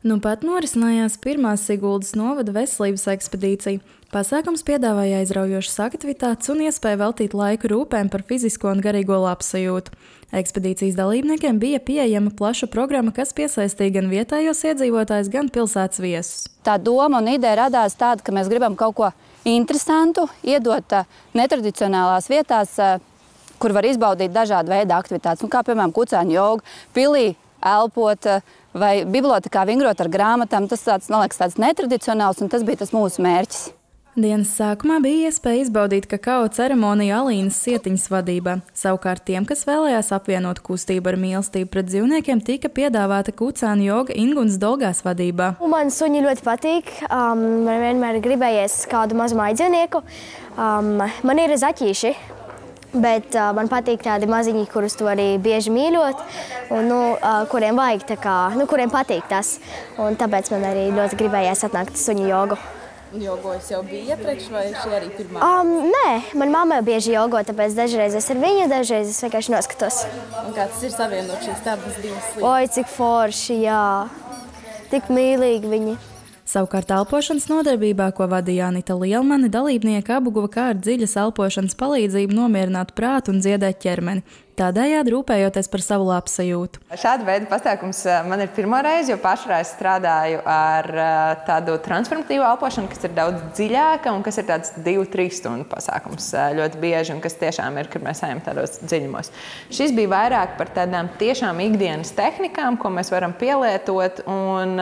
Nu pat norisinājās pirmā Siguldas novada veselības ekspedīcija. Pasākums piedāvāja aizraujošas aktivitātes un iespēju veltīt laiku rūpēm par fizisko un garīgo labsajūtu. Ekspedīcijas dalībniekiem bija pieejama plaša programma, kas piesaistīja gan vietējos iedzīvotājus, gan pilsētas viesus. Tā doma un ideja radās tāda, ka mēs gribam kaut ko interesantu iedot netradicionālās vietās, kur var izbaudīt dažādu veidu aktivitātes, kā piemēram kucēņu joga, pilī elpot vai bibliotekā vingrot ar grāmatām. Tas liekas netradicionāls, un tas bija tas mūsu mērķis. Dienas sākumā bija iespēja izbaudīt kakao ceremoniju Alīnas Sietiņas vadībā. Savukārt tiem, kas vēlējās apvienot kustību ar mīlestību pret dzīvniekiem, tika piedāvāta kucēnu joga Ingunas Dolgās vadībā. Man suņi ļoti patīk. Man vienmēr gribējies kādu mazu mājdzīvnieku. Man ir zaķīši. Bet man patīk tādi maziņi, kurus tu arī bieži mīļot, un kuriem vajag kuriem patīk tas. Un tāpēc man arī ļoti gribējās atnākt suņu jogu. Jogojas jau bija iepriekš, vai šī arī pirmā? Nē, man mamma bieži jogo, tāpēc dažreiz es ar viņu, dažreiz es vienkārši noskatos. Un kā tas ir savienot šīs abas divas lietas? Oi, cik forši, jā. Tik mīlīgi viņi. Savukārt elpošanas nodarbībā, ko vadīja Anita Lielmane, dalībnieki apguva, kā ar dziļas elpošanas palīdzību nomierināt prātu un dziedēt ķermeni, tādējādi rūpējoties par savu labsajūtu. Šāda veida pasākums man ir pirmo reizi, jo pašreiz strādāju ar tādu transformatīvu elpošanu, kas ir daudz dziļāka un kas ir tāds 2-3 stundu pasākums ļoti bieži un kas tiešām ir, kad mēs ejam tādos dziļumos. Šis bija vairāk par tādām tiešām ikdienas tehnikām, ko mēs varam pielietot un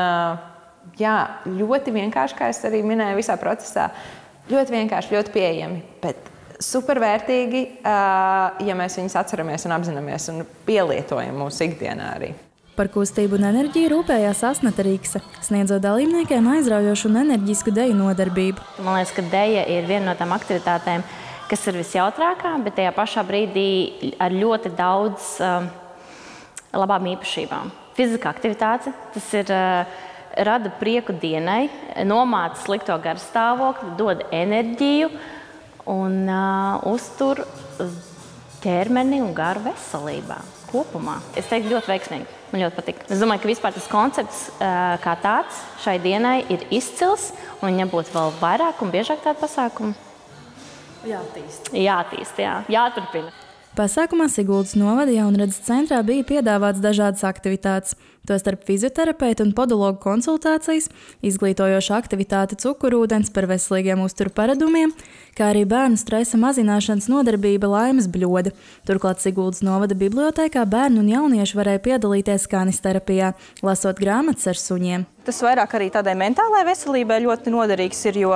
jā, ļoti vienkārši, kā es arī minēju visā procesā, ļoti vienkārši, ļoti pieejami, bet supervērtīgi, ja mēs viņus atceramies un apzināmies un pielietojam mūsu ikdienā arī. Par kustību un enerģiju rūpējās Asneta Rikse, sniedzot dalībniekiem aizraujošu un enerģisku deju nodarbību. Man liekas, ka deja ir viena no tām aktivitātēm, kas ir visjautrākā, bet tajā pašā brīdī ar ļoti daudz labām īpašībām. Fiziskā aktivitāte, tas ir rada prieku dienai, nomāca slikto garstāvokli, dod enerģiju un uztur ķermeni un garu veselībā kopumā. Es teiktu, ļoti veiksmīgi. Man ļoti patīk. Es domāju, ka vispār tas koncepts kā tāds šai dienai ir izcils un viņam būtu vēl vairāk un biežāk tādu pasākumu. Jātīst. Jātīst, jā. Jāturpina. Pasākumā Siguldas novada jaunredzes centrā bija piedāvāts dažādas aktivitātes, tostarp fizioterapeitu un podologu konsultācijas, izglītojoša aktivitāte cukurūdens par veselīgiem uzturu paradumiem, kā arī bērnu stresa mazināšanas nodarbība Laimes bļoda. Turklāt Siguldas novada bibliotēkā bērni un jaunieši varēja piedalīties kanisterapijā, lasot grāmatas ar suņiem. Tas vairāk arī tādai mentālai veselībai ļoti noderīgs ir, jo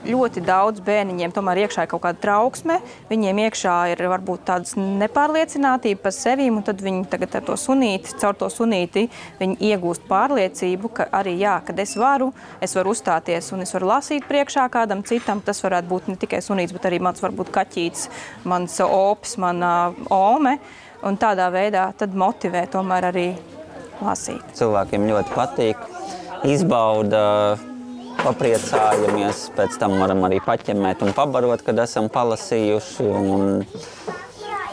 ļoti daudz bērniņiem tomēr iekšā ir kaut kāda trauksme, viņiem iekšā ir varbūt tādas nepārliecinātība par sevīm, un tad viņi tagad ar to sunīti, caur to sunīti, viņi iegūst pārliecību, ka arī jā, kad es varu uzstāties un es varu lasīt priekšā kādam citam, tas varētu būt ne tikai sunīts, bet arī mans varbūt kaķīts, mans opis, mana ome, un tādā veidā tad motivē tomēr arī lasīt. Cilvēkiem ļoti patīk, izbauda, papriecājamies, pēc tam varam arī paķemēt un pabarot, kad esam palasījuši un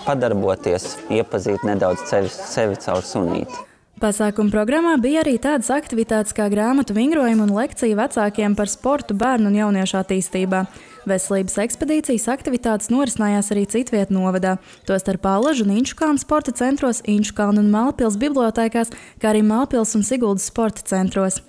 padarboties, iepazīt nedaudz sevi caur sunīti. Pasākuma programmā bija arī tādas aktivitātes kā grāmatu vingrojuma un lekcija vecākiem par sportu bērnu un jauniešu attīstībā. Veselības ekspedīcijas aktivitātes norisinājās arī citviet novadā, tostarp Allažu un Inčukalnu sporta centros, Inčukalnu un Mālpils bibliotēkās, kā arī Mālpils un Siguldas sporta centros.